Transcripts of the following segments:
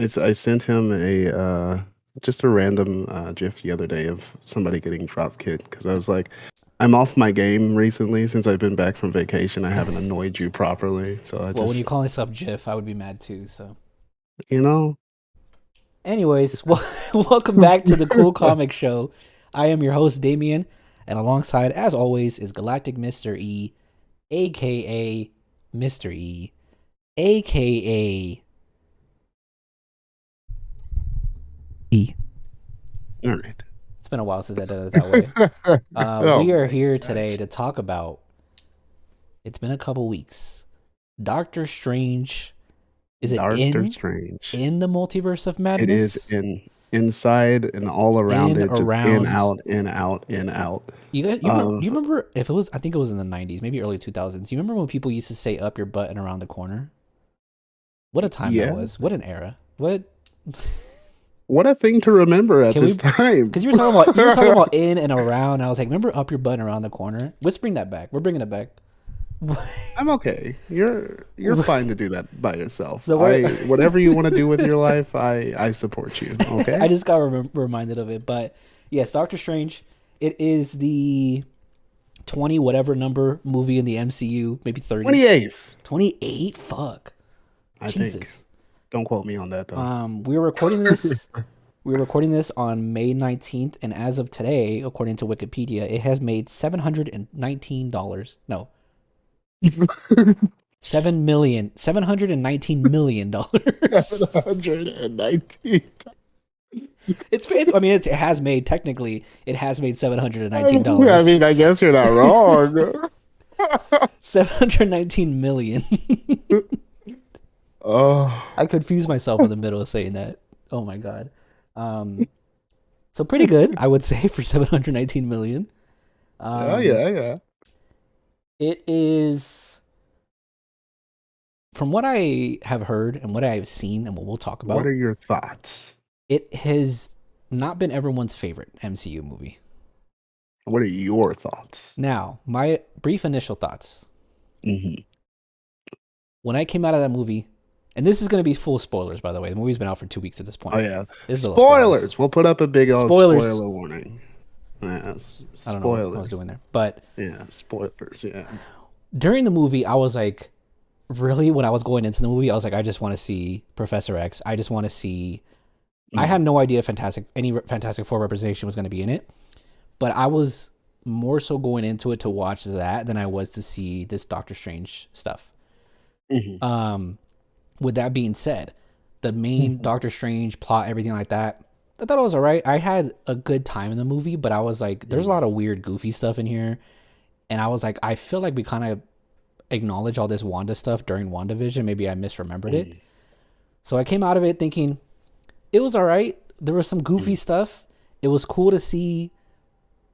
I sent him a just a random GIF the other day of somebody getting drop kicked because I was like, I'm off my game recently since I've been back from vacation. I haven't annoyed you properly, so I Well, when you just, call yourself Jif, I would be mad too. So, you know. anyways, well, welcome back to the Cool Comic Show. I am your host Damien, and alongside, as always, is Galactic Mister E, aka Mister E, aka E. All right. It's been a while since I did it that way. Oh We are my here today gosh. to talk about. It's been a couple weeks. Doctor Strange. Is it Doctor in Strange. in the multiverse of It is madness? in inside and all around In it, just in, around. out, in, out, in, out. You Of remember if it was, I think it was in the 90s, maybe early 2000s. You remember when people used to say up your butt and around the corner? What a time that yeah. was. What an era. What What a thing to remember at can we this time. Cuz you were talking about in and around. And I was like, "Remember up your butt and around the corner?" Let's bring that back. We're bringing it back. I'm okay. You're fine to do that by yourself. So we're I whatever you want to do with your life, I support you. I Okay? just got reminded of it, but yes, Doctor Strange, it is the 20 whatever number movie in the MCU, maybe 30. 28th, 28? Fuck. I think. Jesus. Don't quote me on that though. We were recording this. We were recording this on May 19th, and as of today, according to Wikipedia, it has made $719. No, 719 million dollars. 719. I mean, it has made technically. It has made seven hundred and nineteen I dollars. mean, I guess you're not wrong. 719 million. Oh, I confused myself in the middle of saying that. Oh my god. Um, so pretty good, I would say, for 719 million. yeah, Um, yeah, yeah. it is, from what I have heard and what I have seen and what we'll talk What are about, your thoughts? it has not been everyone's favorite MCU movie. What are your thoughts? Now, my brief initial thoughts. Hmm. When I came out of that movie, and this is going to be full spoilers, by the way. The movie's been out for 2 weeks at this Oh point. yeah, This is a little spoilers. spoilers. We'll put up a big old Spoilers. spoiler warning. Yeah, I don't know what I was spoilers. doing there. But Yeah, spoilers. Yeah. during the movie, I was like, really, when I was going into the movie, I was like, I just want to see Professor X. I just want to see. I Mm. had no idea Fantastic Four representation was going to be in it, but I was more so going into it to watch that than I was to see this Doctor Strange stuff. Mhm. Um, with that being said, the main Doctor Strange plot, everything like that, I thought it was alright. I had a good time in the movie, but I was like, there's a Mm. lot of weird, goofy stuff in here, and I was like, I feel like we kind of acknowledge all this Wanda stuff during WandaVision. Maybe I misremembered it. Mm. So I came out of it thinking it was all right. There was some goofy Mm. stuff. It was cool to see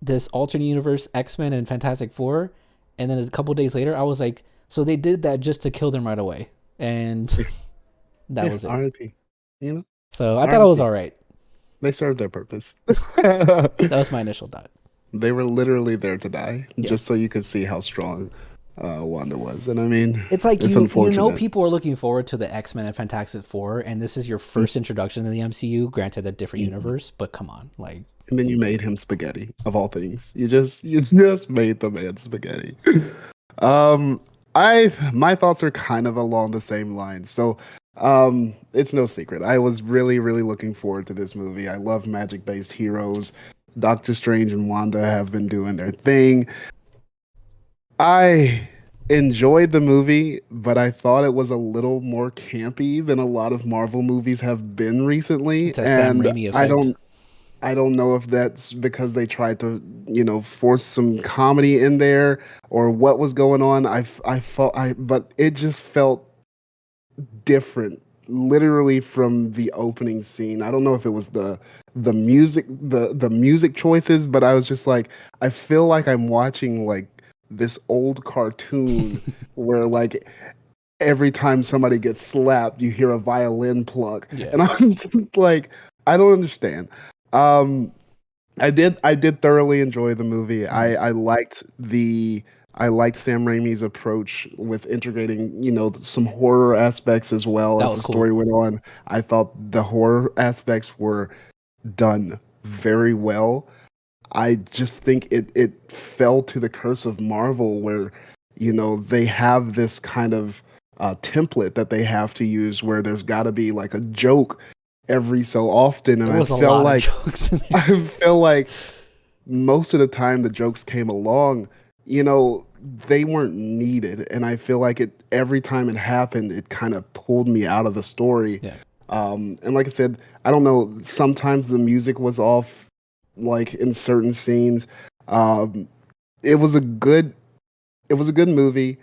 this alternate universe X-Men and Fantastic Four. And then a couple days later, I was like, so they did that just to kill them right away. And that Yeah, was it. R.I.P. You know, So I thought it was R.I.P. all right. They served their purpose. That was my initial thought. They were literally there to die, Yeah. just so you could see how strong Wanda was. And I mean, It's like it's you know unfortunate. people are looking forward to the X-Men and Fantastic Four, and this is your first introduction to the MCU, granted a different Mhm. universe, but come on, like And then you made him spaghetti of all things. You just made the man spaghetti. Um, my thoughts are kind of along the same lines. So, it's no secret. I was really, really looking forward to this movie. I love magic-based heroes. Doctor Strange and Wanda have been doing their thing. I enjoyed the movie, but I thought it was a little more campy than a lot of Marvel movies have been recently. it's a Sam And Raimi I effect. don't I don't know if that's because they tried to, force some comedy in there or what was going on. But it just felt different, literally from the opening scene. I don't know if it was the music choices, but I was just like, I feel like I'm watching like this old cartoon where like every time somebody gets slapped, you hear a violin pluck, Yeah. and I'm just like, I don't understand. Um, I did thoroughly enjoy the movie. Mhm. I liked the I liked Sam Raimi's approach with integrating, some horror aspects as well That as was the cool. story went on. I thought the horror aspects were done very well. I just think it fell to the curse of Marvel where, they have this kind of template that they have to use where there's got to be like a joke every so often, and There was a lot of jokes in there. I feel like most of the time the jokes came along, they weren't needed, and I feel like it every time it happened, it kind of pulled me out of the story. Yeah. And like I said, I don't know. Sometimes the music was off, like in certain scenes. Um, it was a good, it was a good movie.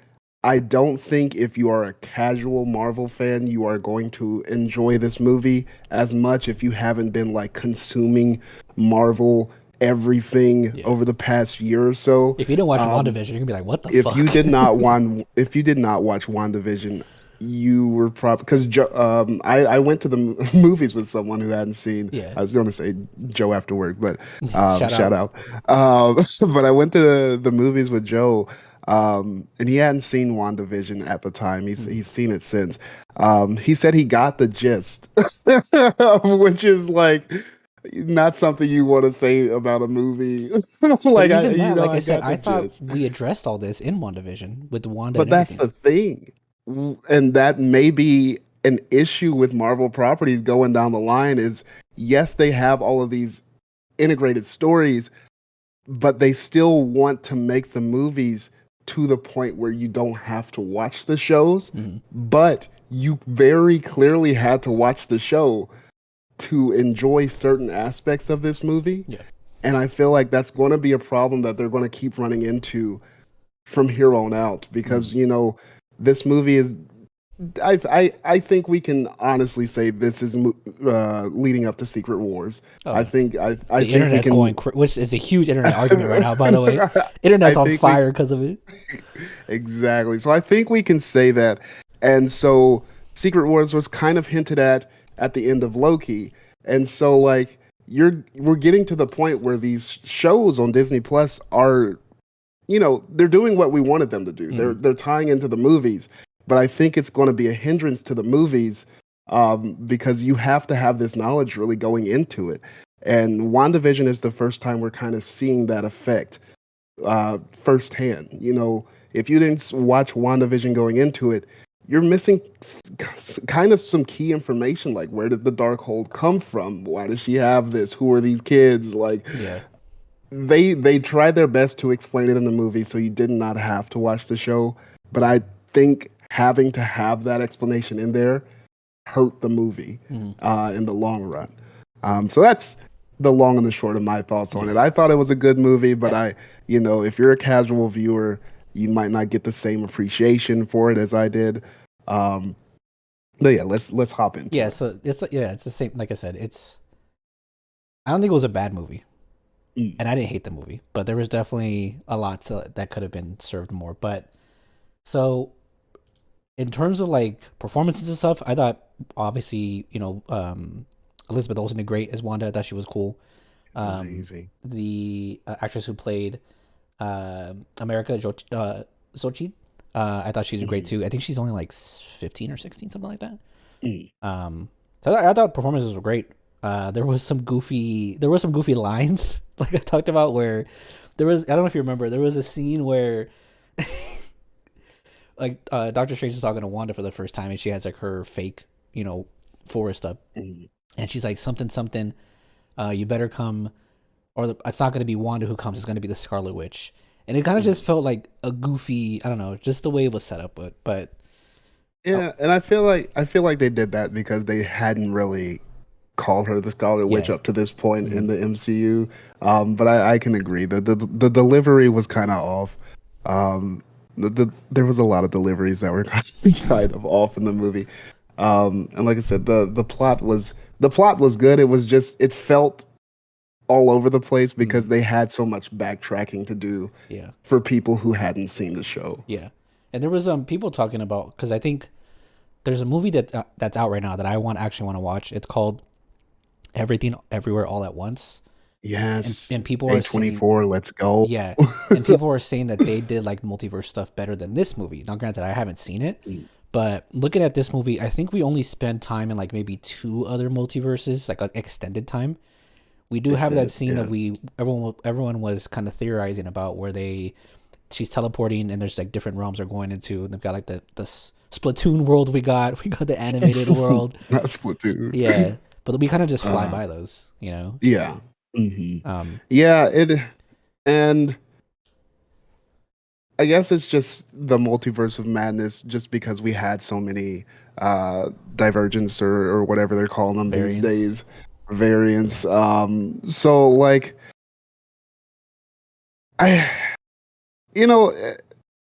I don't think if you are a casual Marvel fan, you are going to enjoy this movie as much if you haven't been like consuming Marvel everything Yeah. over the past year or so. If you didn't watch Um, WandaVision, you're gonna be like, what the fuck? if you did not watch WandaVision, you were probably because I went to the movies with someone who hadn't seen. Yeah. I was going to say Joe after work, but Shout shout out. out. But I went to the movies with Joe, and he hadn't seen WandaVision at the time. Mm. He's seen it since. He said he got the gist, which is like not something you want to say about a movie. But Like even that, like I I said, got I the thought gist. we addressed all this in WandaVision with Wanda But and that's everything. the thing. And that may be an issue with Marvel properties going down the line is yes, they have all of these integrated stories, but they still want to make the movies to the point where you don't have to watch the shows. Mm-hmm. But you very clearly had to watch the show to enjoy certain aspects of this movie. Yeah. And I feel like that's going to be a problem that they're going to keep running into from here on out Mm. because this movie is I think we can honestly say this is leading up to Secret Wars. Oh I yeah. think I The think we internet's going, can. which is a huge internet argument right now, by the way. I Internet's on think we fire because of it. exactly. So I think we can say that. And so Secret Wars was kind of hinted at the end of Loki. And so like we're getting to the point where these shows on Disney Plus are they're doing what we wanted them to do. Mm. They're tying into the movies, but I think it's going to be a hindrance to the movies because you have to have this knowledge really going into it. And WandaVision is the first time we're kind of seeing that effect firsthand. If you didn't watch WandaVision going into it, you're missing kind of some key information like where did the Darkhold come from? Why does she have this? Who are these kids? Like Yeah. they tried their best to explain it in the movie, so you did not have to watch the show. But I think having to have that explanation in there hurt the movie Mm. in the long run. So that's the long and the short of my thoughts on Yeah. it. I thought it was a good movie, but Yeah. if you're a casual viewer, you might not get the same appreciation for it as I did. Um, but yeah, let's hop into Yeah. it. So it's the same. Like I said, I don't think it was a bad movie. Mm. And I didn't hate the movie, but there was definitely a lot that could have been served more. But so in terms of like performances and stuff, I thought obviously Elizabeth Olsen did great as Wanda. I thought she was cool. It's amazing. The actress who played America Sochi, I thought she did great too. I think she's only like 15 or 16, something like that. Mm. So I thought performances were great. There was some goofy lines like I talked about where I don't know if you remember, there was a scene where like Doctor Strange is talking to Wanda for the first time and she has like her fake, forest up, Mm. and she's like something, you better come, or it's not going to be Wanda who comes, it's going to be the Scarlet Witch, and it kind of just felt like a goofy, I don't know, just the way it was set up, but Yeah, and I feel like they did that because they hadn't really called her the Scarlet Witch yeah. up to this point Mhm. in the MCU. But I can agree that the delivery was kind of off. Um, there was a lot of deliveries that were kind of off in the movie. And like I said, the plot was good. It was just it felt all over the place because they had so much backtracking to do Yeah. for people who hadn't seen the show. Yeah. And there was people talking about, because I think there's a movie that's out right now that I actually want to watch. It's called Everything Everywhere All at Once. Yes. and people are saying, A24, let's go. yeah, and people are saying that they did like multiverse stuff better than this movie. Now, granted, I haven't seen it, Mm, but looking at this movie, I think we only spend time in like maybe two other multiverses, like extended time. We do That's have that it. scene that Yeah. we everyone was kind of theorizing about where she's teleporting and there's like different realms they're going into, and they've got like the Splatoon world we got the animated world, Not Splatoon. yeah, but we kind of just fly Uh, by those, you know. yeah. hmm Um, Yeah, and I guess it's just the multiverse of madness just because we had so many divergence or whatever they're calling them these variants, days, variants. So like I you know,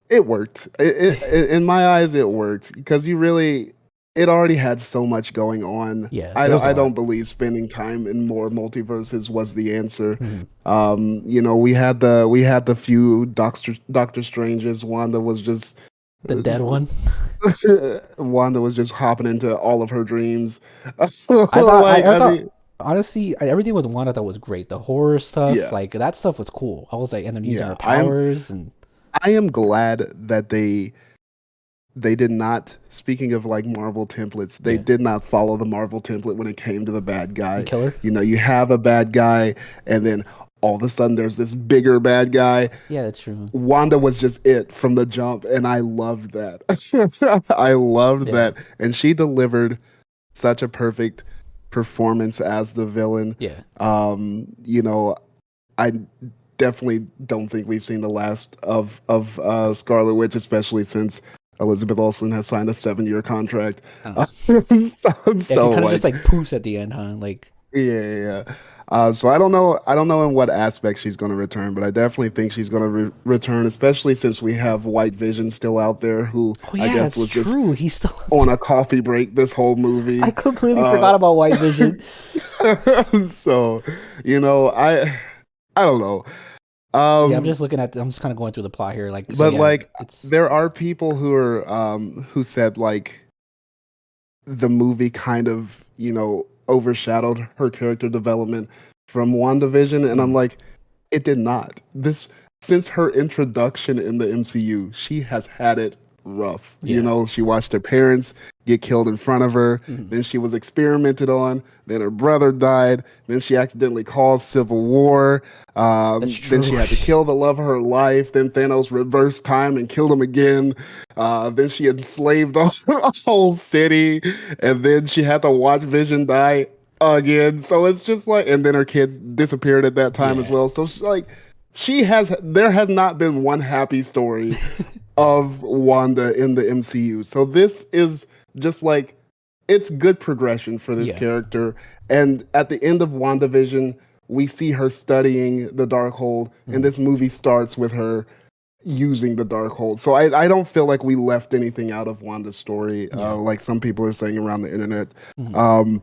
it worked. In my eyes, it worked because it already had so much going on. yeah, there was a I lot. don't believe spending time in more multiverses was the answer. Mhm. We had the few Doctor Stranges. The dead one. Wanda was just hopping into all of her dreams. I I thought mean, honestly everything with Wanda that was great. The horror stuff, yeah, like that stuff was cool. I was like, and then using yeah. her powers and I am glad that they did not, speaking of like Marvel templates, they yeah, did not follow the Marvel template when it came to the bad and guy. killer. You have a bad guy, and then all of a sudden there's this bigger bad guy. Yeah, that's true. Wanda was just it from the jump, and I loved that. I loved Yeah, that. And she delivered such a perfect performance as the villain. yeah. You know, I definitely don't think we've seen the last of Scarlet Witch, especially since Elizabeth Olsen has signed a 7-year contract. Oh. Yeah, he So kind of just like, like poofs at the end, huh? Like, yeah. So I don't know. I don't know in what aspect she's going to return, but I definitely think she's going to return, especially since we have White Vision still out there, who oh I yeah, guess that's was just true. He's still. on a coffee break this whole I movie. completely Uh, forgot about White Vision. so I don't know. Yeah, I'm Um, just looking at. I'm just kind of going through the plot here. Like, so but yeah, like it's there are people who are who said like the movie kind of, overshadowed her character development from WandaVision. And I'm mm, like, it did not. Since her introduction in the MCU, she has had it rough. yeah, She watched her parents get killed in front of her. mm, Then she was experimented on. Then her brother died. Then she accidentally caused civil war. that's Then true. she had to kill the love of her life. Then Thanos reversed time and killed him again. Then she enslaved a whole city. And then she had to watch Vision die again. So it's just like, and then her kids disappeared at that time as Yeah, well. So there has not been one happy story of Wanda in the MCU. So this is just like, it's good progression for this yeah, character. And at the end of WandaVision, we see her studying the Darkhold, and mm, this movie starts with her using the Darkhold. So I don't feel like we left anything out of Wanda's story, yeah, like some people are saying around the internet. mm, Um,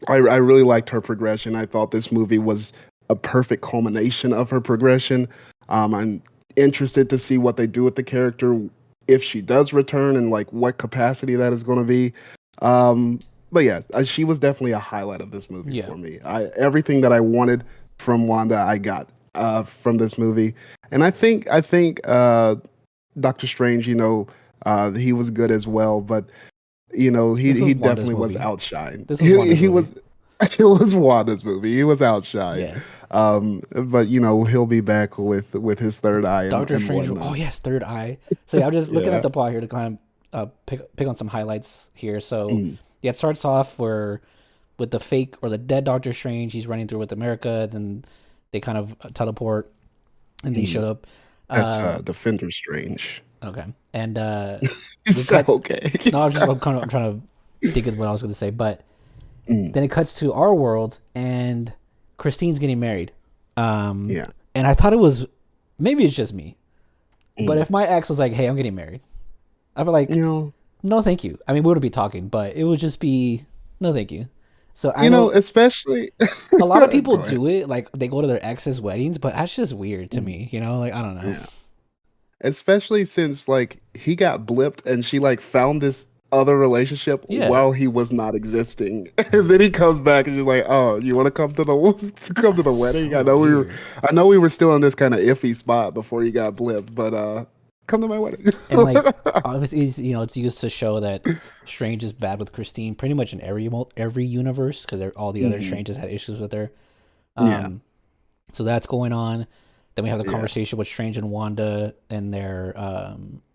I really liked her progression. I thought this movie was a perfect culmination of her progression. I'm interested to see what they do with the character if she does return and like what capacity that is going to be. But yeah, she was definitely a highlight of this movie yeah. for me. Everything that I wanted from Wanda, I got from this movie, and I think Doctor Strange, he was good as well, but This he was Wanda's definitely was movie. outshined. This was Wanda's He movie. was it was Wanda's movie. He was outshined. Yeah. But he'll be back with his third eye Doctor and Strange. Oh whatnot. yes, Third Eye. So yeah, I'm just looking at Yeah. the plot here to kind of pick on some highlights here. So Mm, yeah, it starts off where with the fake or the dead Doctor Strange, he's running through with America. Then they kind of teleport and they mm. show up. That's Uh, Defender Strange. okay, and we It's cut. okay. No, I'm trying to think of what I was going to say, but Mm, then it cuts to our world and Christine's getting married. Um, yeah. and I thought it was maybe it's just me, but Mm. if my ex was like, "Hey, I'm getting married," I'd be like, You know, "No, thank you." I mean, we wouldn't be talking, but it would just be, "No, thank you." So I know especially a lot of people go ahead. do it, like they go to their ex's weddings, but that's just weird to Mm, me. You know, like I don't know. yeah. Especially since like he got blipped and she like found this other relationship Yeah. while he was not existing. And then he comes back and she's like, "Oh, you want to come to the come to the wedding? So weird. I know we were still in this kind of iffy spot before you got blipped, but come to my wedding." And like obviously, it's used to show that Strange is bad with Christine pretty much in every universe because all the other Hmm. Stranges had issues with her. Yeah, So that's going on. Then we have the yeah. conversation with Strange and Wanda and their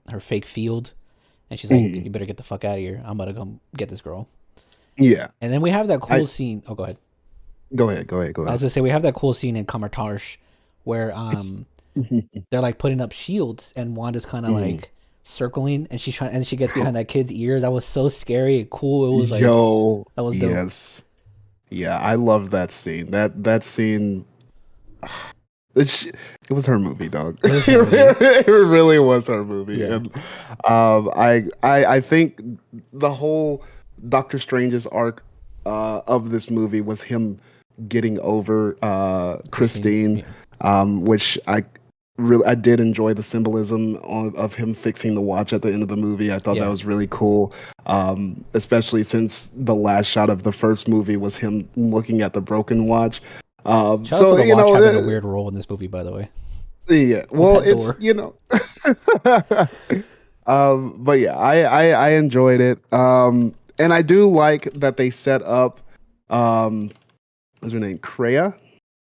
her fake field, and she's like, Hmm. "You better get the fuck out of here. I'm about to come get this girl." Yeah. And then we have that I cool scene. Oh, go ahead. Go ahead, go ahead, go I was ahead. gonna say we have that cool scene in Kamartaj where they're like putting up shields and Wanda's kind of Hmm. like circling and she's trying and she gets behind that kid's ear. That was so scary and cool. It was like Yo, that was dope. yes. Yeah, I love that scene. That scene it's it was her movie, dog. It was her movie. It really was her movie. Yeah. And I think the whole Doctor Strange's arc of this movie was him getting over Christine. Christine, Yeah. which I did enjoy the symbolism of him fixing the watch at the end of the movie. I thought that Yeah. was really cool, especially since the last shot of the first movie was him looking at the broken watch. Shout out to So the you watch know, having a weird role in this movie, by the way. yeah. With Well, that it's door. you know, but yeah, I enjoyed it. And I do like that they set up. What's her name? Kreia?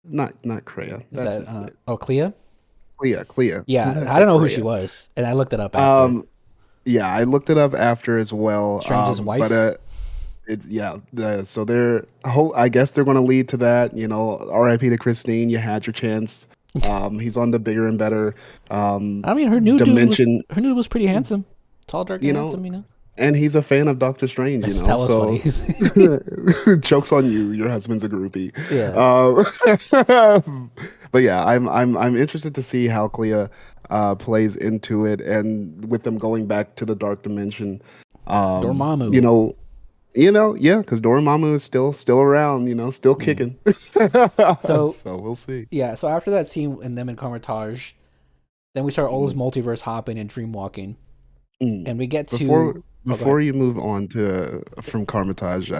Not Kreia. Is That's that not it. Clea? Clea. Yeah, I I said don't know who she Kreia. was, and I looked it up after. Um, yeah, I looked it up after as well. Strange's But wife. yeah. So I guess they're going to lead to that. You know, R.I.P. to Christine. You had your chance. He's on the bigger and better I mean, her new dude was dimension. pretty handsome, tall, dark, You and know, handsome. You know, and he's a fan of Doctor Strange. You know, that was funny. so jokes on you. Your husband's a groupie. Yeah, But yeah, I'm interested to see how Clea plays into it, and with them going back to the dark dimension. You Dormammu. know, yeah, because Dormammu is still around. You know, still Mm. kicking. So So we'll see. yeah, so after that scene and them in Carmitage, then we start all this Mhm. multiverse hopping and dream walking, Mm. and we get to. Before Oh, go ahead. before you move on to from Carmitage,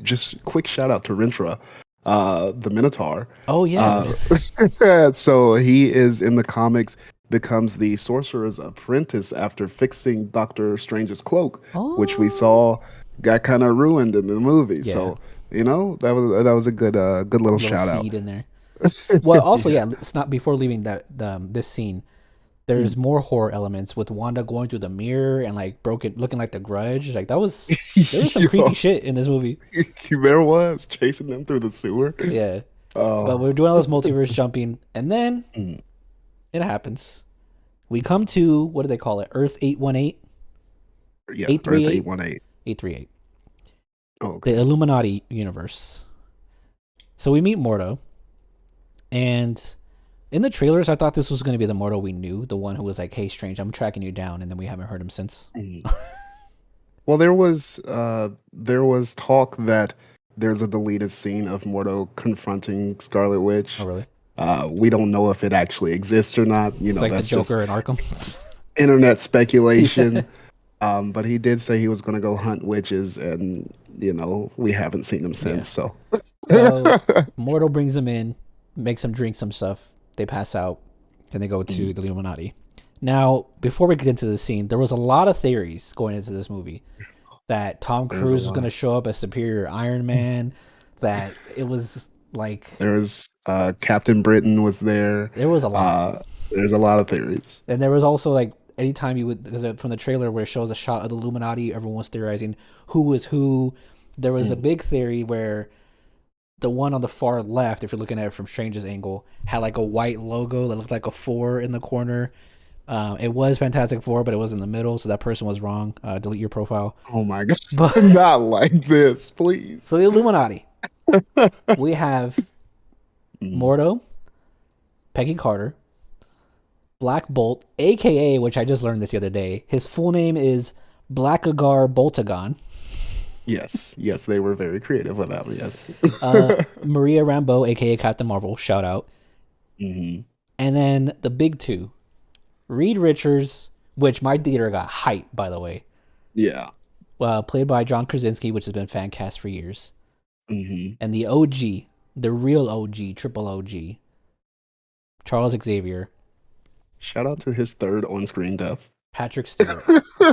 just quick shout out to Rintra, the Minotaur. Oh yeah, Uh, so he is in the comics, becomes the sorcerer's apprentice after fixing Doctor Strange's cloak, which we oh saw got kind of ruined in the movie. yeah, So that was a good little little shout out. seed in there. Well, also Yeah. yeah, it's not before leaving that this scene. There's more horror elements with Wanda going through the mirror and like broken, looking like the Grudge. Like there was some creepy Yo, shit in this movie. there was chasing them through the sewer. Yeah, but Oh, we're doing all this multiverse jumping, and then mm, it happens. We come to what do they call it? Earth 818, yeah, Earth 838, 818. 838. Oh, The okay. Illuminati universe. So we meet Mordo, and in the trailers, I thought this was going to be the Mordo we knew, the one who was like, "Hey, Strange, I'm tracking you down," and then we haven't heard him since. Mm. Well, there was talk that there's a deleted scene of Mordo confronting Scarlet Oh, Witch. really? We don't know if it actually exists or not. You It's know, like the that's just Joker in Arkham. internet Yeah. speculation. But he did say he was going to go hunt witches, and we haven't seen him Yeah. since. So, So Mordo brings them in, makes them drink some stuff. They pass out, and they go to Mhm. the Illuminati. Now, before we get into the scene, there was a lot of theories going into this movie that Tom There's a Cruise was going to lot. show up as Superior Iron Man, that it was like There was Captain Britain was there. there was a lot. There's a lot of theories. And there was also like anytime you would because from the trailer where it shows a shot of the Illuminati, everyone was theorizing who was who. There was a Mm. big theory where the one on the far left, if you're looking at it from Strange's angle, had like a white logo that looked like a 4 in the corner. It was Fantastic Four, but it was in the middle, so that person was wrong. Delete your profile. Oh my god, But not like this, please. so the Illuminati, we have Mm. Mordo, Peggy Carter, Black Bolt, aka, which I just learned this the other day. His full name is Blackagar Boltagon. Yes, they were very creative with that one. Yes. Maria Rambeau, aka Captain Marvel, shout out. Hmm. And then the big two, Reed Richards, which my theater got hyped, by the way. Yeah. played by John Krasinski, which has been fan cast for years, Hmm. and the OG, the real OG, triple OG, Charles Xavier, Shout out to his third on-screen death. Patrick Stewart.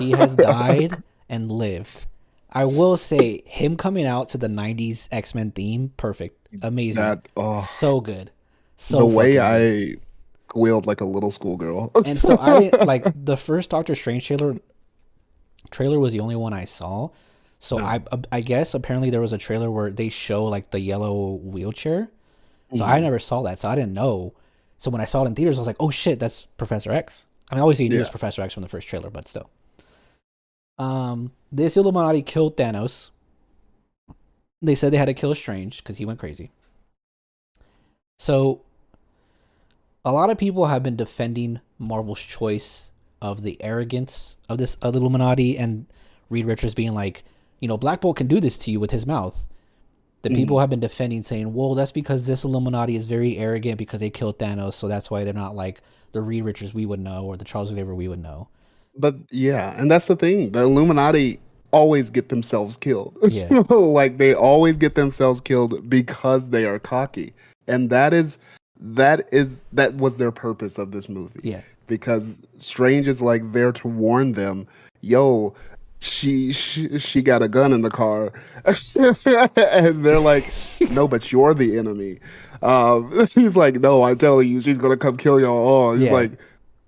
He has died and lived. I will say, him coming out to the '90s X-Men theme, perfect, amazing, That oh, so good, the so way fucking good. I squealed like a little schoolgirl. And so I didn't like the first Doctor Strange trailer was the only one I saw. So No. I guess apparently there was a trailer where they show like the yellow wheelchair. So I Mhm. never saw that. So I didn't know. So when I saw it in theaters, I was like, oh shit, that's Professor X. I mean, obviously you knew it was Yeah. Professor X from the first trailer, but still. This Illuminati killed Thanos. They said they had to kill Strange because he went crazy. So a lot of people have been defending Marvel's choice of the arrogance of this of the Illuminati and Reed Richards being like, Black Bolt can do this to you with his mouth. The people Mhm. have been defending, saying, well, that's because this Illuminati is very arrogant because they killed Thanos, so that's why they're not like the Reed Richards we would know or the Charles Xavier we would know. But yeah, and that's the thing. The Illuminati always get themselves killed. Yeah, Like they always get themselves killed because they are cocky. And that was their purpose of this movie. yeah. Because Strange is like there to warn them, yo, she got a gun in the car. And they're like, no, but you're the enemy. He's like, no, I'm telling you, she's gonna come kill y'all all. He's Yeah, like,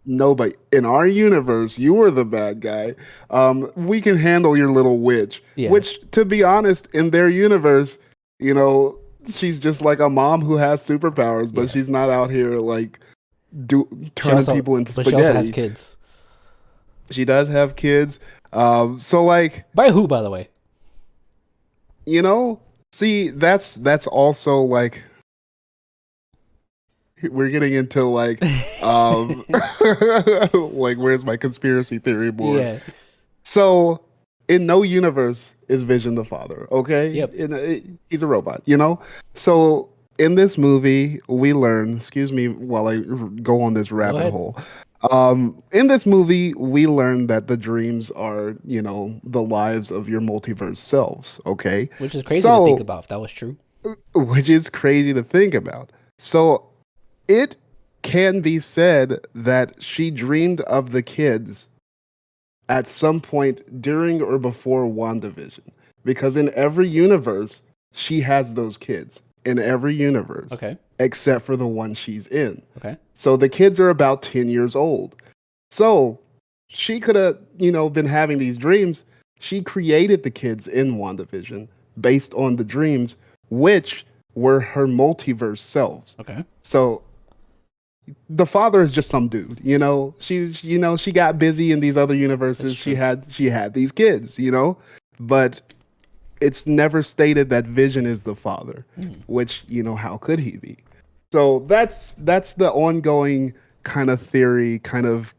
no, but in our universe, you were the bad guy. We can handle your little witch. yeah, Which, to be honest, in their universe, you know, she's just like a mom who has superpowers, but yeah. she's not out here like do She turning also, people into but she also has spaghetti. kids. She does have kids. So like, By who, by the way? you know, see, that's also like we're getting into like like where's my conspiracy theory board? Yeah. So, in no universe is Vision the father, okay? Yep. He's a robot, you know? So, in this movie, we learn, excuse me while I go on this Go rabbit ahead. hole. In this movie, we learn that the dreams are, the lives of your multiverse selves, okay? Which is crazy to think So, about if that was true. which is crazy to think about. So, it can be said that she dreamed of the kids at some point during or before WandaVision. Because in every universe, she has those kids. In every universe, Okay. except for the one she's in. Okay. So the kids are about 10 years old. So she could have, been having these dreams. She created the kids in WandaVision based on the dreams, which were her multiverse selves. Okay. So the father is just some dude, she got busy in these other That's universes. She true. had these kids, but it's never stated that Vision is the father, Mm. which, how could he be? So that's the ongoing kind of theory, kind of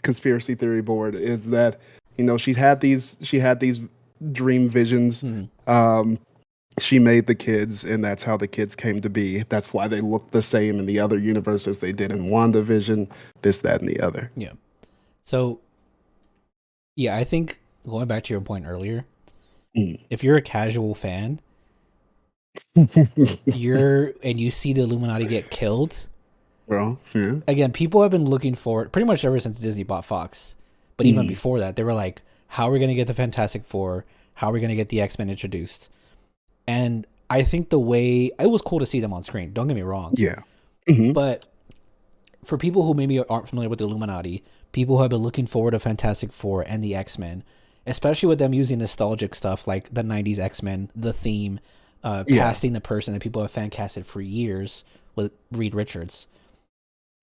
conspiracy theory board, is that, she had these dream visions. Mm. She made the kids, and that's how the kids came to be. That's why they look the same in the other universe as they did in WandaVision, this, that, and the other. Yeah. So, yeah, I think going back to your point earlier, Mm. if you're a casual fan, and you see the Illuminati get killed, Well, yeah. again, people have been looking forward pretty much ever since Disney bought Fox. But even Mm. before that, they were like, how are we going to get the Fantastic Four? How are we going to get the X-Men introduced? And I think the way it was cool to see them on screen, don't get me wrong. Yeah. Hmm. But for people who maybe aren't familiar with the Illuminati, people who have been looking forward to Fantastic Four and the X-Men, especially with them using nostalgic stuff like the 90s X-Men, the theme, Yeah. casting the person that people have fan casted for years with Reed Richards.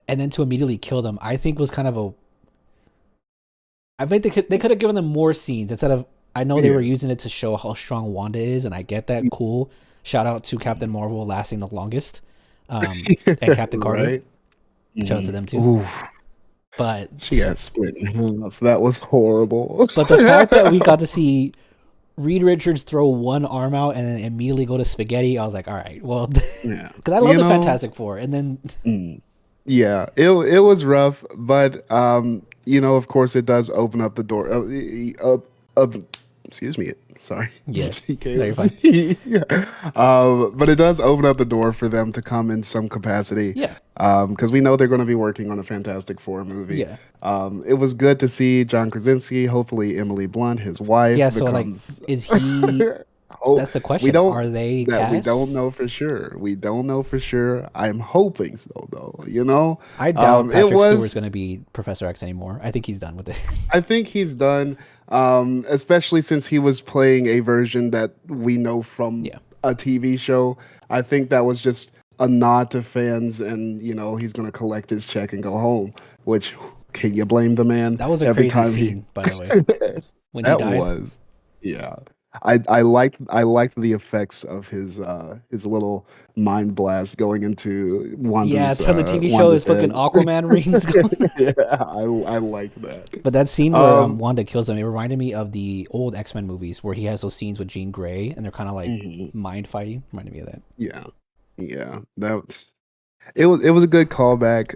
And then to immediately kill them, I think was kind of I think they could have given them more scenes instead of. I know they Yeah. were using it to show how strong Wanda is, and I get that. Cool. Shout out to Captain Marvel lasting the longest, and Captain Carter. Right. Shout out to them too. Ooh, But she got split in half. That was horrible. the fact that we got to see Reed Richards throw one arm out and then immediately go to spaghetti, I was like, all right, well, Yeah. because I love the Fantastic Four, and then Yeah, it was rough, but of course, it does open up the door. of excuse me, sorry, Yeah. No, you're fine. TKOC. But it does open up the door for them to come in some capacity. Yeah. Because we know they're going to be working on a Fantastic Four movie. Yeah. It was good to see John Krasinski. Hopefully, Emily Blunt, his wife, Yeah. So like, becomes. is he? Oh, That's the we question. don't Are they we don't know cast? for sure. We don't know for sure. I'm hoping so, though. You know, I doubt it Patrick Stewart's was. going to be Professor X anymore. I think he's done with it. I think he's done, especially since he was playing a version that we know from Yeah. a TV show. I think that was just a nod to fans, and he's gonna collect his check and go home. Which can you blame the man? That was a Every crazy time he scene, by the way, when he that died. was, yeah. I liked the effects of his little mind blast going into Yeah, it's from the TV show. His Wanda's fucking head. Aquaman rings going. Yeah, I liked that. But that scene where Um, Wanda kills him, it reminded me of the old X-Men movies where he has those scenes with Jean Grey and they're kind of like mhm, mind fighting. Reminded me of that. yeah, yeah. It was a good callback.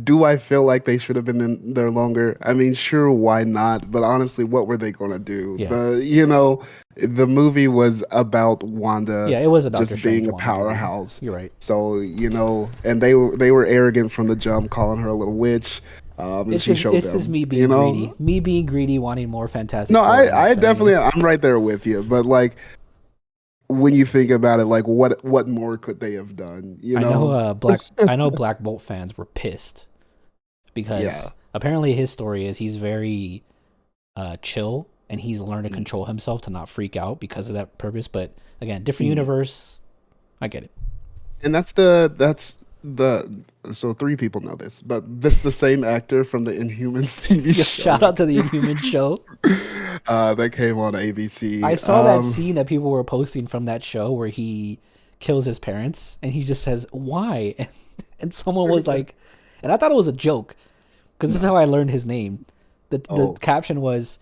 Do I feel like they should have been in there longer? I mean, sure, why not? But honestly, what were they gonna do? Yeah. The movie was about Wanda Yeah, it was a Doctor just Strange being a Wanda movie. powerhouse. You're right. So, and they were arrogant from the jump, calling her a little witch. And It's she just showed it's just them, me being greedy. Me being greedy, wanting more Fantastic No, Four than I X-Men, definitely, I'm right there with you. But like, when you think about it, like, what more could they have done? I know Black Bolt fans were pissed because Yeah. apparently his story is he's very chill and he's learned to Mm. control himself to not freak out because of that purpose. But again, different Mm. universe. I get it. And that's the so three people know this, but this is the same actor from the Inhumans TV Yeah, show shout out to the Inhuman show. that came on ABC. I saw that scene that people were posting from that show where he kills his parents and he just says why, and someone was like, and I thought it was a joke because this is how I learned his name. The Oh. caption was,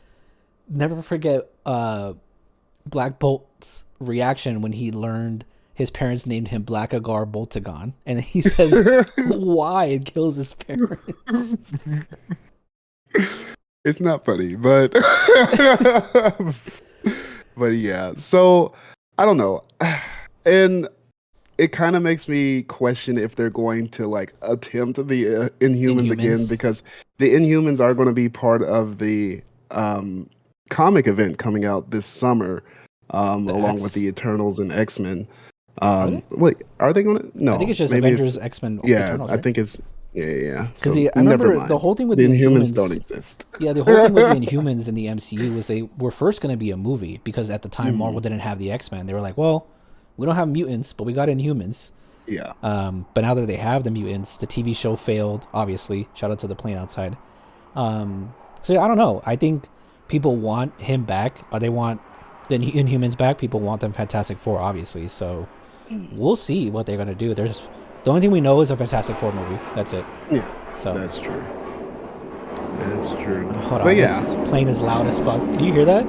"Never forget Black Bolt's reaction when he learned his parents named him Blackagar Boltagon," and then he says why and kills his parents. It's not funny, but but yeah. So I don't know, and it kind of makes me question if they're going to like attempt the Inhumans again, Inhumans. because the Inhumans are going to be part of the comic event coming out this summer, The along X. with the Eternals and X-Men. Are they? Wait, are they going to? No, I think it's just maybe Avengers, X-Men, yeah, Eternals, I right? think it's yeah. Because So I never remember mind. the whole thing with The the Inhumans don't Inhumans. exist. Yeah, the whole thing with the Inhumans in the MCU was they were first going to be a movie because at the time Marvel didn't have the X-Men. They were like, well, we don't have mutants, but we got Inhumans. Yeah. But now that they have the mutants, the TV show failed, obviously. Shout out to the plane outside. So yeah, I don't know. I think people want him back. Or they want the Inhumans back. People want them Fantastic Four, obviously. So we'll see what they're going to do. There's the only thing we know is a Fantastic Four movie. That's it. Yeah. So That's true. That's true. hold on, But yeah, this plane is loud as fuck. Can you hear that?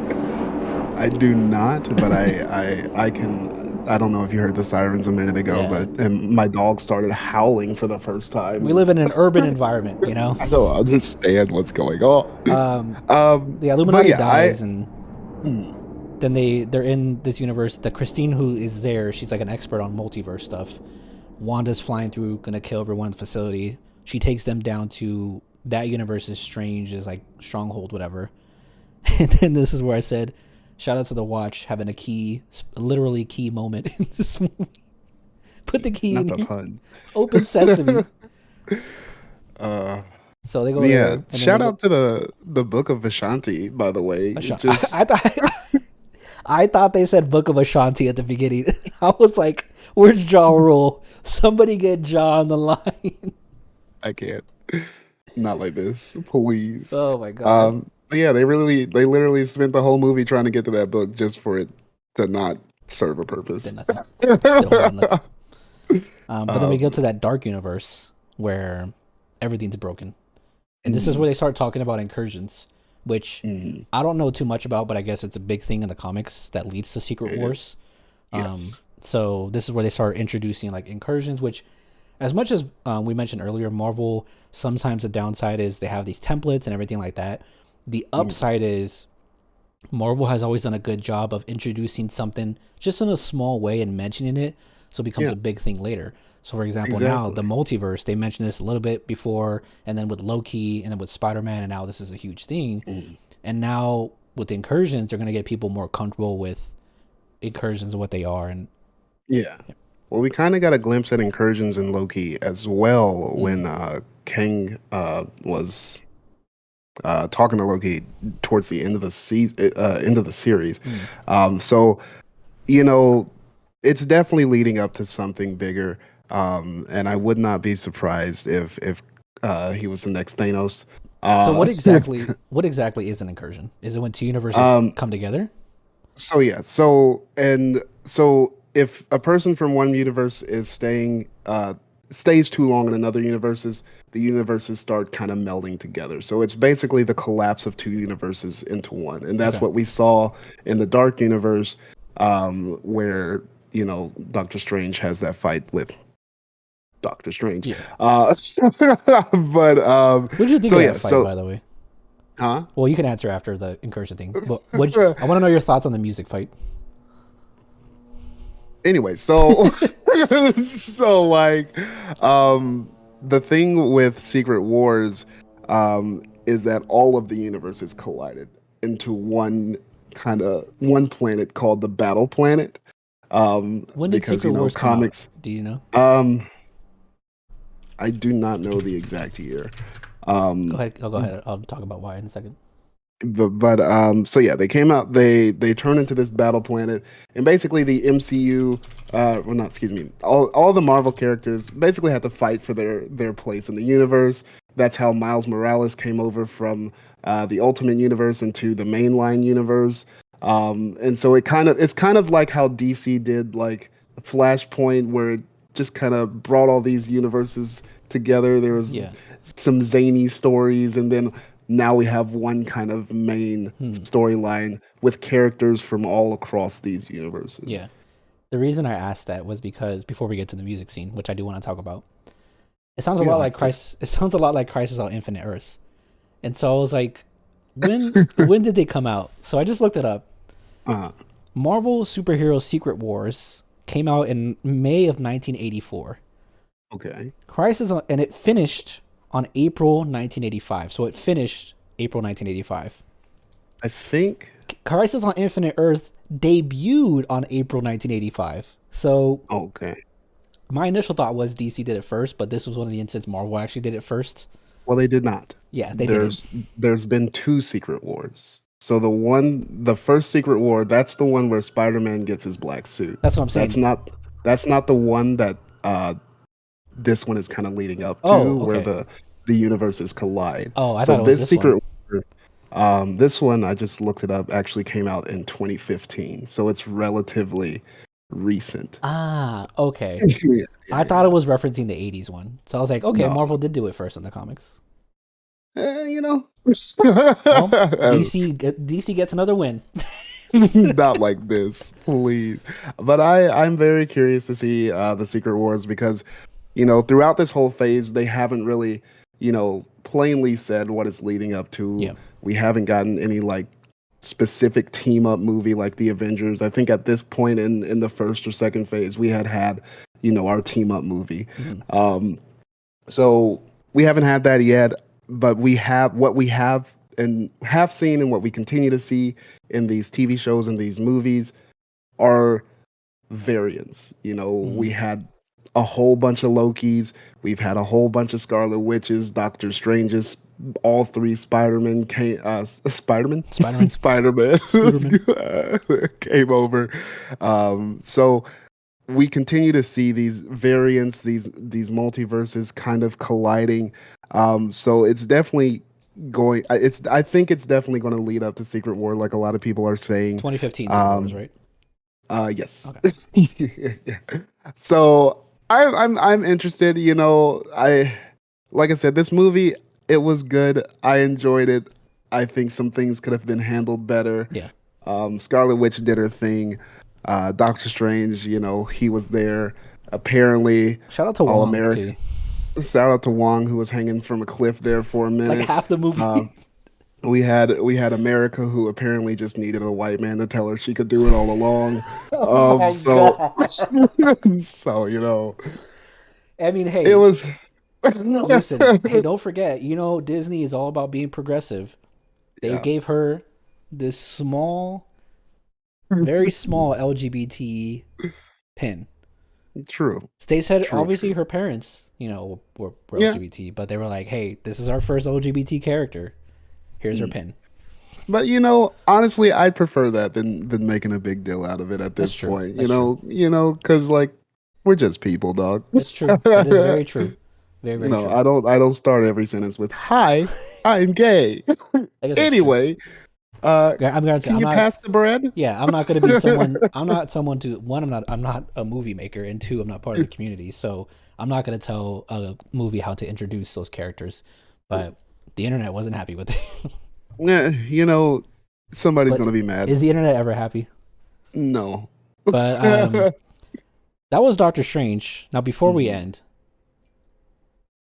I do not, but I can. I don't know if you heard the sirens a minute ago, Yeah. and my dog started howling for the first time. We live in an urban environment, you know. I don't understand what's going on. The Illuminati yeah, dies, and Mm, then they're in this universe. The Christine who is there, she's like an expert on multiverse stuff. Wanda's flying through, gonna kill everyone in the facility. She takes them down to that universe's strange is like stronghold, whatever. And then this is where I said, shout out to the watch having literally key moment in this movie. Put the key not in the here. puns. Open sesame. Uh, So they go there. yeah. And then Shout they go- out to the Book of Vishanti, by the way. Just I thought I thought they said Book of Ashanti at the beginning. I was like, "Where's Ja Rule? Somebody get Ja on the line." I can't. Not like this, please. Oh my god! But yeah, they literally spent the whole movie trying to get to that book just for it to not serve a purpose. Did nothing. Still did nothing. But then we go to that dark universe where everything's broken, and this is where they start talking about incursions, which I don't know too much about, but I guess it's a big thing in the comics that leads to Secret Wars. Yes. So this is where they start introducing like incursions, which, as much as we mentioned earlier, Marvel, sometimes the downside is they have these templates and everything like that. The upside is Marvel has always done a good job of introducing something just in a small way and mentioning it so it becomes Yeah, a big thing later. So, for example, now the exactly. multiverse, they mentioned this a little bit before, and then with Loki, and then with Spider Man, and now this is a huge thing. Mm. And now with the incursions, they're going to get people more comfortable with incursions and what they are. And Yeah. Well, we kind of got a glimpse at incursions in Loki as well mm, when Kang was talking to Loki towards the end of the season, end of the series. mm. So you know, it's definitely leading up to something bigger. And I would not be surprised if he was the next Thanos. So Uh, what exactly is an incursion? Is it when two universes um, come together? so yeah, so if a person from one universe is stays too long in another universes, the universes start kind of melding together. So it's basically the collapse of two universes into one, and that's Okay. what we saw in the Dark Universe, where Doctor Strange has that fight with Doctor Strange. Yeah. Uh, but What did you think so of yeah, that fight, so by the way? huh? Well, you can answer after the incursion thing. But I want to know your thoughts on the music fight. Anyway, so so like the thing with Secret Wars is that all of the universes collided into one planet called the Battle Planet. When did Because Secret Wars come out? comics. Do you know? um I do not know the exact year. Go um ahead. I'll go ahead. I'll talk about why in a second. but so yeah, they came out, they turned into this battle planet, and basically the MCU, well, not, excuse me, all the Marvel characters basically had to fight for their place in the universe. That's how Miles Morales came over from the Ultimate Universe into the mainline universe. And so it's kind of like how DC did like Flashpoint, where it just kind of brought all these universes together. There was Yeah. some zany stories, and then now we have one kind of main Hmm. storyline with characters from all across these universes. Yeah. The reason I asked that was because before we get to the music scene, which I do want to talk about, it sounds a Yeah, lot like like to. Crisis. It sounds a lot like Crisis on Infinite Earths. And so I was like, when did they come out? So I just looked it up. uh, Marvel Superhero Secret Wars came out in May of 1984. okay. And it finished on April 1985. So it finished April 1985. I think. Crisis on Infinite Earth debuted on April 1985. So Okay. my initial thought was DC did it first, but this was one of the instances Marvel actually did it first. Well, they did not. Yeah, they didn't. There's been two Secret Wars. So the first Secret War, that's the one where Spider-Man gets his black suit. That's what I'm That's saying. not that's not the one that this one is kind of leading up Oh, to, where okay. the universes collide. Oh, I So thought it was this this one. Secret War, this one, I just looked it up, actually came out in 2015. So it's relatively recent. Ah, okay. Yeah, I yeah, thought it yeah. was referencing the 80s one. So I was like, okay, No, Marvel did do it first in the comics. you know, Well, DC gets another win. not like this, please. But I'm very curious to see the Secret Wars, because throughout this whole phase, they haven't really, plainly said what it's leading up to. Yeah. We haven't gotten any like specific team up movie like the Avengers. I think at this point in the first or second phase, we had our team up movie. Mhm. Um, so we haven't had that yet, but we have and have seen, and what we continue to see in these TV shows and these movies are variants. We Mhm. had a whole bunch of Lokis. We've had a whole bunch of Scarlet Witches, Doctor Stranges, all three Spider-Man came, Spider-Man? Spider-Man. Spider-Man Spooderman. came over. So we continue to see these variants, these multiverses kind of colliding. So it's definitely I think it's definitely going to lead up to Secret War, like a lot of people are saying. 2015 Secret Wars, Um, right? yes. Okay. Yeah. So I'm interested. I like I said, this movie, it was good. I enjoyed it. I think some things could have been handled better. Yeah. Scarlet Witch did her thing. Doctor Strange, he was there. Apparently, Shout out to all Wong American. too. Shout out to Wong, who was hanging from a cliff there for a Like minute. half the Uh, movie. we had America, who apparently just needed a white man to tell her she could do it all along. Oh my So god. so I mean, it hey, was listen, hey, don't forget, Disney is all about being progressive. They yeah, gave her this small, very small LGBT pin. true, They said true, obviously true. her parents, were Yeah, LGBT, but they were like, "Hey, this is our first LGBT character. Here's her mm. pin." But honestly, I'd prefer that than making a big deal out of it at That's this true. point. That's true. Because like we're just people, dog. It's true. That is very true. Very, very true. I don't start every sentence with "Hi, I'm gay." I guess that's true. Anyway, I'm gonna say can I'm you not. pass the bread? Yeah, I'm not gonna be someone. I'm not someone to one. I'm not a movie maker, and two, I'm not part of the community. So I'm not gonna tell a movie how to introduce those characters. But the internet wasn't happy with it. Yeah, somebody's But gonna be mad. is the internet ever happy? No. But that was Doctor Strange. Now, before we Mhm. end,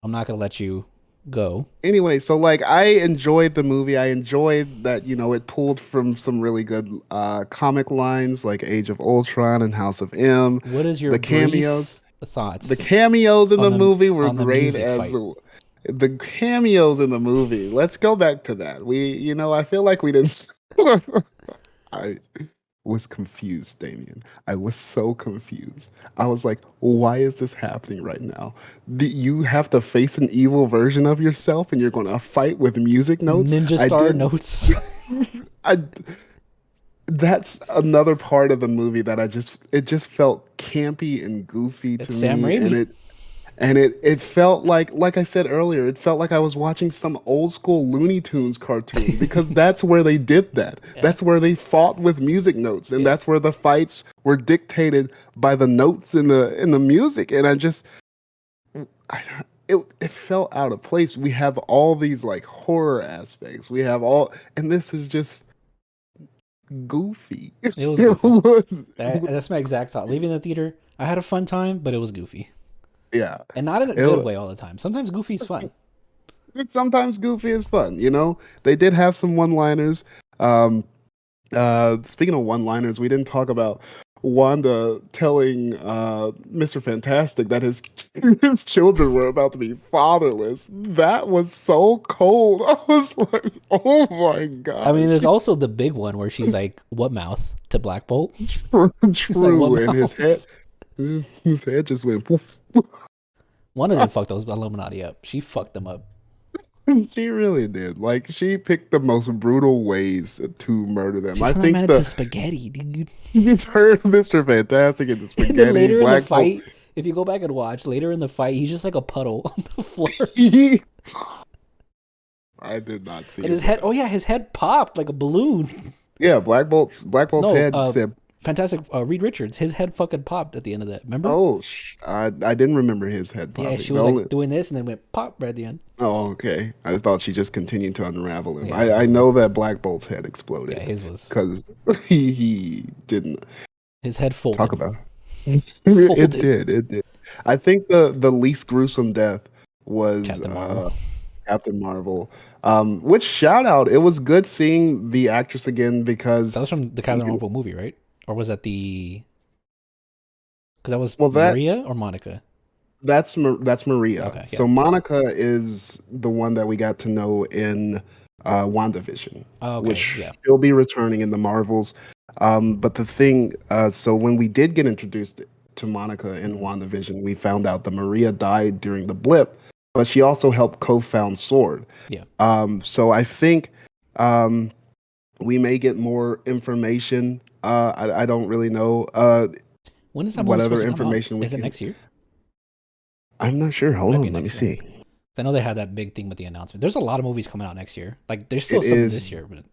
I'm not gonna let you go. Anyway, so like I enjoyed the movie. I enjoyed that, it pulled from some really good comic lines like Age of Ultron and House of M. What is your The cameos, brief the thoughts cameos in on the the movie were on the great music as fight? the cameos in the movie. Let's go back to that. I feel like we didn't I was confused, Damien. I was so confused. I was like, why is this happening right now? Do you have to face an evil version of yourself and you're going to fight with music notes? Ninja I Star did. notes. I That's another part of the movie that it just felt campy and goofy to It's Sam me, and Raimi. it felt like I said earlier, it felt like I was watching some old school Looney Tunes cartoon because that's where they did that. Yeah, That's where they fought with music notes, and yeah. that's where the fights were dictated by the notes in the music. And it felt out of place. We have all these like horror aspects. We have all, and this is just goofy. It was It goofy. was, That's my exact thought. Leaving the theater, I had a fun time, but it was goofy, yeah. and not in a good It, way all the time. Sometimes goofy's fun. sometimes goofy is fun. They did have some one-liners. Um, Speaking of one-liners, we didn't talk about Wanda telling Mr. Fantastic that his his children were about to be fatherless. That was so cold. I was like, oh my I mean, gosh. there's also the big one where she's like, "What mouth?" to Black Bolt. She's like, "What True, and his mouth?" head his head just went poof. One of them fucked those Illuminati up. She fucked them up. She really did. Like she picked the most brutal ways to murder them. She I turned that man think into the spaghetti, dude. you turned Mr. Fantastic into And then spaghetti, later in the Black Bolt. fight, if you go back and watch, later in the fight, he's just like a puddle on the floor. I did not see And his head, that. oh yeah, his head popped like a balloon. Yeah, Black Bolt's No, head said, Fantastic Reed Richards, his head fucking popped at the end of that. Remember? "Oh, I didn't remember his head Yeah, popping. she The was only like doing this and then went pop right at the end. Oh, okay. I thought she just continued to unravel him. Yeah, I know that Black Bolt's head yeah, exploded his was because he didn't his head talk folded. about it. Folded. It did. I think the least gruesome death was Captain Marvel. Captain Marvel. Which shout out! It was good seeing the actress again because That was from the Captain Marvel movie, right? Or was that the? Because that was well that Maria or Monica. that's Maria. Okay, yeah. So Monica is the one that we got to know in WandaVision, Oh, okay, which yeah. she'll be returning in the Marvels. But the thing, so when we did get introduced to Monica in WandaVision, we found out that Maria died during the blip, but she also helped co-found Sword. Yeah. So I think um, we may get more information. I don't really know When is that what movie other supposed to come out? information we Is it can. next year? I'm not sure. It Hold might be on, let me next year. see. I know they had that big thing with the announcement. There's a lot of movies coming out next year. Like there's still It some is. this year, but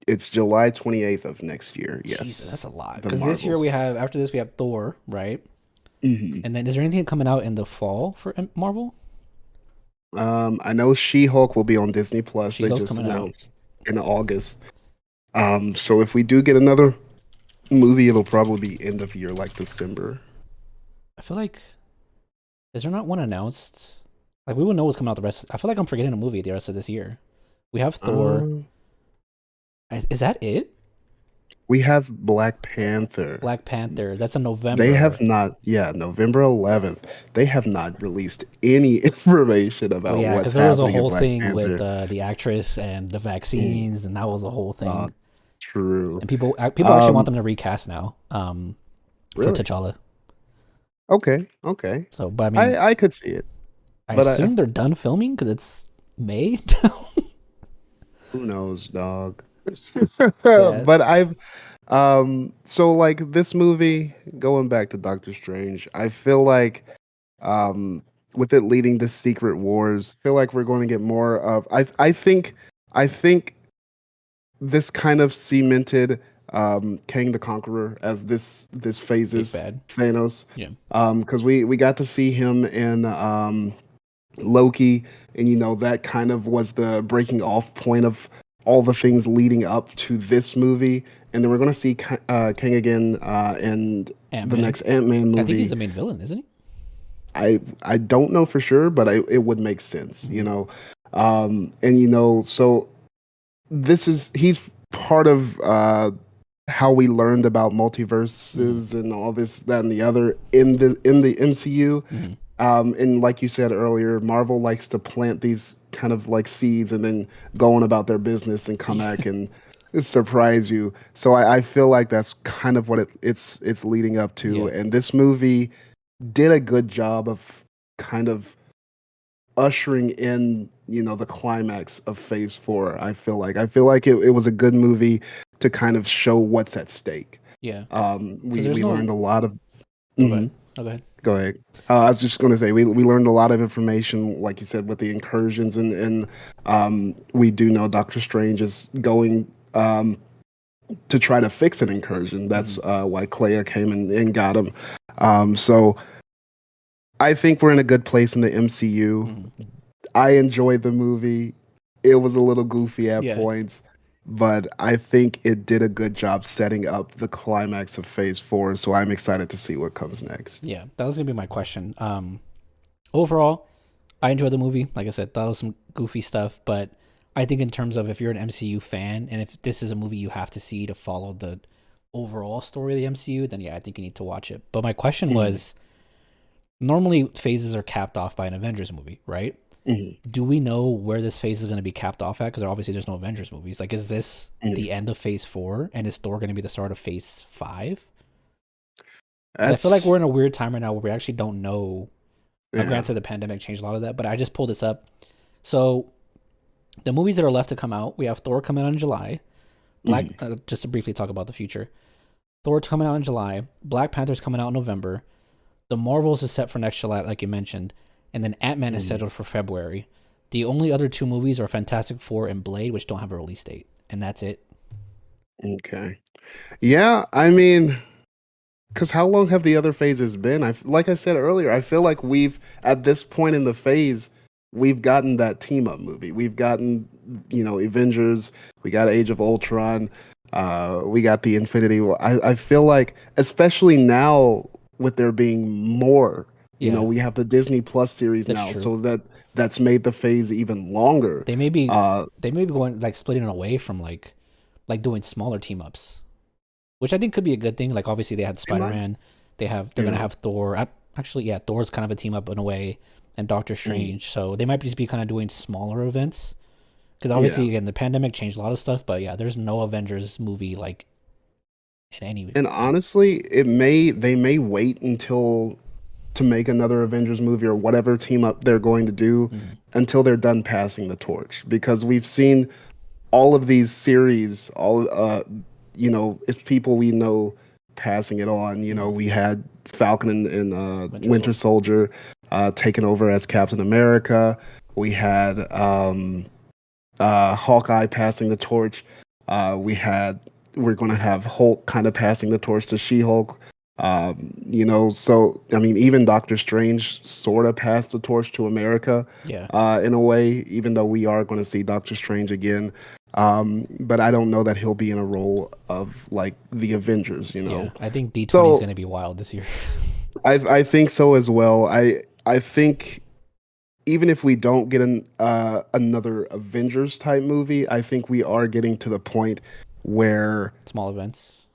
It's July 28th of next year. Jesus, Yes, that's a lot. the Because this year Marvels. we have after this we have Thor, right? hmm And then is there anything coming out in the fall for Marvel? I know She-Hulk will be on Disney Plus. She They Hulk's just coming out. announced in August. So if we do get another movie, it'll probably be end of year, like December. I feel like is there not one announced? Like we would know what's coming out the rest. I feel like I'm forgetting a movie the rest of this year. We have Thor. Um, Is that it? we have Black Panther. Black Panther. That's in They have November. not, yeah, November 11th. They have not released any information Oh about yeah, because what's there was a happening in whole Black thing with Panther. the actress and the Mm, vaccines, and that was a whole uh, thing. true. And people actually want Um, them to recast now, for really? T'Challa. Okay, okay. So, but I mean, I could see it, I but assume they're done filming because it's May now. who knows, dog? Yeah, But so like this movie, going back to Doctor Strange, I feel like um with it leading to Secret Wars, I feel like we're going to get more of I think this kind of cemented Kang the Conqueror as this big phases bad. Thanos. Yeah, Because we got to see him in Loki, and that kind of was the breaking off point of all the things leading up to this movie. And then we're gonna see Kang again in Ant the Man. next Ant-Man I think he's movie. the main villain, isn't he? I don't know for sure, but it would make sense, Mm-hmm. and so this is he's part of how we learned about Mm-hmm. multiverses and all this, that, and the other in the MCU. Mm-hmm. And like you said earlier, Marvel likes to plant these kind of like seeds and then go on about their business and come Yeah, back and surprise you. So I feel like that's kind of what it's leading up to. yeah, And this movie did a good job of kind of ushering in, the climax of Phase 4. I feel like it was a good movie to kind of show what's at stake. yeah. Because We there's we learned no. a lot of. Oh, go ahead. Mhm. Oh, go ahead. Go ahead. I was just going to say we learned a lot of information, like you said, with the incursions, and we do know Doctor Strange is going to try to fix an incursion. Mm-hmm. That's why Clea came and got him. So I think we're in a good place in the MCU. Mm-hmm. I enjoyed the movie. It was a little goofy at Yeah, points, but I think it did a good job setting up the climax of Phase 4. So I'm excited to see what comes next. yeah. That was gonna be my question. Overall, I enjoyed the movie. Like I said, that was some goofy stuff, but I think in terms of if you're an MCU fan and if this is a movie you have to see to follow the overall story of the MCU, then yeah, I think you need to watch it. But my question Mhm, was, normally phases are capped off by an Avengers movie, right? mhm, Do we know where this phase is going to be capped off at? Because obviously there's no Avengers movies. Like, is this mhm. the end of Phase 4, and is Thor going to be the start of Phase 5? Because I feel like we're That's in a weird time right now where we actually don't know. yeah. Granted, the pandemic changed a lot of that, but I just pulled this up. So the movies that are left to come out, we have Thor coming out in July. Mhm, Just to briefly talk about the future. Thor's coming out in July. Black Panther's coming out in November. The Marvels is set for next July, like you mentioned, and then Ant Man is mhm. scheduled for February. The only other two movies are Fantastic Four and Blade, which don't have a release date, and that's it. Okay. Yeah, I mean, because how long have the other phases been? Like I said earlier, I feel like we've at this point in the phase, we've gotten that team up movie. We've gotten, Avengers. We got Age of Ultron. We got the Infinity War. I feel like, especially now with there being more, Yeah, we have the Disney Plus series that's now, true. so that's made the phase even longer. They may be Uh, they may be going like splitting away from like doing smaller team ups, which I think could be a good thing. Like obviously they had they Spider might, Man, they're you gonna know. have Thor. Actually, yeah, Thor's kind of a team up in a way, and Doctor Mm, Strange. So they might just be kind of doing smaller events because yeah. obviously again the pandemic changed a lot of stuff. But yeah, there's no Avengers movie like in any And form. honestly, they may wait until to make another Avengers movie or whatever team up they're going to do Mm-hmm. until they're done passing the torch, because we've seen all of these series, all it's people we know passing it on. Mm-hmm. We had Falcon and Winter Winter Soldier. Soldier taking over as Captain America. We had Hawkeye passing the torch. We're going to have Hulk kind of passing the torch to She-Hulk. So I mean, even Doctor Strange sort of passed the torch to America, Yeah, in a way, even though we are going to see Doctor Strange again. But I don't know that he'll be in a role of like the Avengers. yeah. I think D20 is So gonna be wild this year. I think so as well. I think even if we don't get another Avengers type movie, I think we are getting to the point where Small events.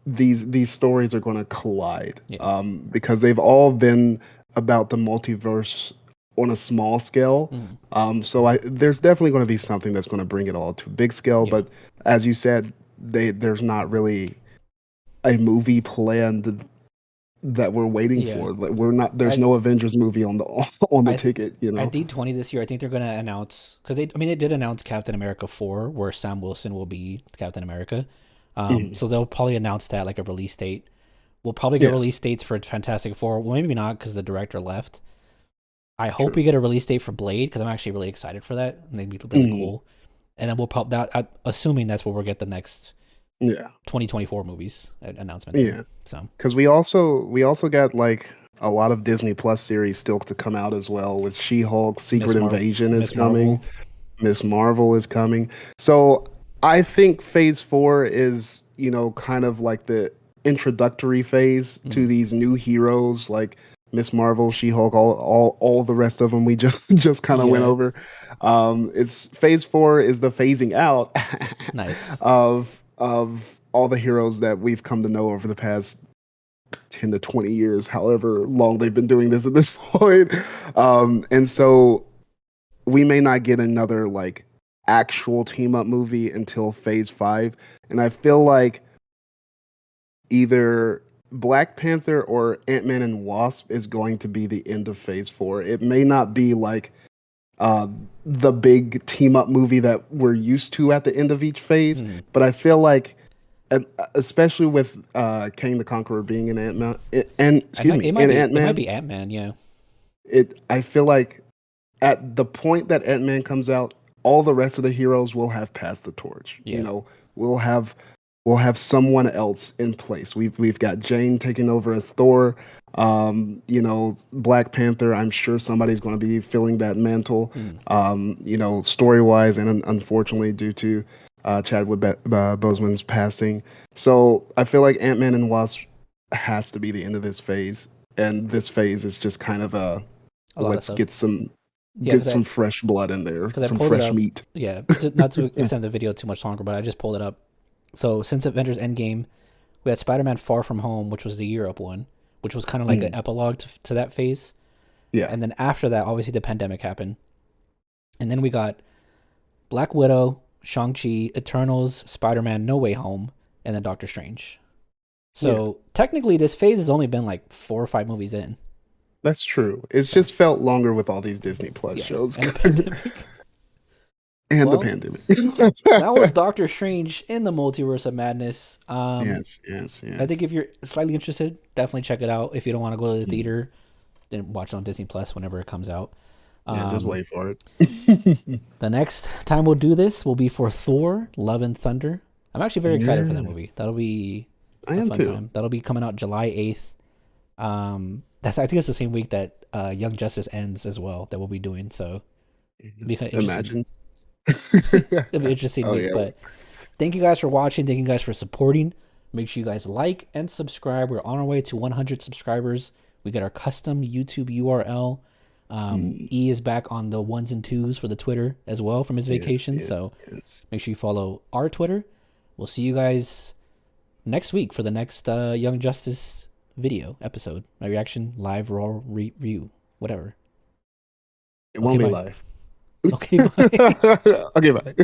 these stories are going to collide, Yeah. because they've all been about the multiverse on a small scale. Mhm. There's definitely going to be something that's going to bring it all to a big scale. Yeah. But as you said, there's not really a movie planned that we're waiting Yeah. for. Like we're not. There's I no Avengers movie on the on the I th- ticket. You at know. D20 this year, I think they're gonna announce because they did announce Captain America 4, where Sam Wilson will be Captain America. Mhm. So they'll probably announce that like a release date. We'll probably get Yeah. release dates for Fantastic Four. Well, maybe not because the director left. I hope True. we get a release date for Blade because I'm actually really excited for that. I think it'd be really Mhm. cool. And then we'll probably assuming that's where we'll get the next Yeah. 2024 movies announcement there. Yeah. So Because we also got like a lot of Disney Plus series still to come out as well. With She-Hulk, Secret Invasion is Miss coming. Marvel. Miss Marvel is coming. So I think Phase 4 is, kind of like the introductory phase to Mm, these new heroes like Miss Marvel, She-Hulk, all the rest of them we just just kind of went yeah, over. It's Phase 4 is the phasing out nice. of all the heroes that we've come to know over the past 10 to 20 years, however long they've been doing this at this point. And so we may not get another like actual team up movie until Phase 5. And I feel like either Black Panther or Ant-Man and Wasp is going to be the end of Phase 4. It may not be like uh, the big team up movie that we're used to at the end of each phase, Mm. but I feel like especially with Kang the Conqueror being in Ant-Man and excuse me, in It might Ant-Man, be Ant-Man, yeah. I feel like at the point that Ant-Man comes out, all the rest of the heroes will have passed the torch. Yeah. We'll have someone else in place. We've got Jane taking over as Thor. Black Panther. I'm sure somebody's going to be filling that mantle. Mm. Story wise, and unfortunately, due to Chadwick Boseman's passing, so I feel like Ant-Man and Wasp has to be the end of this phase, and this phase is just kind of a A lot of let's stuff. get some Yeah, get some fresh blood in there, I some pulled it fresh up. meat. Yeah, not to extend the video too much longer, but I just pulled it up. So since Avengers Endgame, we had Spider-Man Far From Home, which was the Europe one, which was kind of like an Mm, epilogue to that phase. yeah, And then after that, obviously the pandemic happened. And then we got Black Widow, Shang-Chi, Eternals, Spider-Man No Way Home, and then Doctor Strange. yeah, So technically, this phase has only been like 4 or 5 movies in. that's true. It's So just felt longer with all these Disney Plus yeah, shows and the pandemic. and the Well, pandemic. that was Doctor Strange in the Multiverse of Madness. Yes, yes, I think yes. if you're slightly interested, definitely check it out. If you don't want to go to the Mm, theater, then watch it on Disney Plus whenever it comes out. yeah, just Um, wait for it. the next time we'll do this will be for Thor: Love and Thunder. I'm actually very excited for that Yeah, movie. That'll be I a am fun too. time. That'll be coming out July 8th. I think it's the same week that Young Justice ends as well. That we'll be doing. So it'll be kind of interesting. Imagine. It'll be an interesting Oh week. yeah. But thank you guys for watching. Thank you guys for supporting. Make sure you guys like and subscribe. We're on our way to 100 subscribers. We got our custom YouTube URL. Mm, E is back on the ones and twos for the Twitter as well from his yes, vacation. yes, So yes. make sure you follow our Twitter. We'll see you guys next week for the next Young Justice video episode. My reaction, live, raw review, whatever. It Okay, won't be bye. live. Okay, bye. Okay, bye.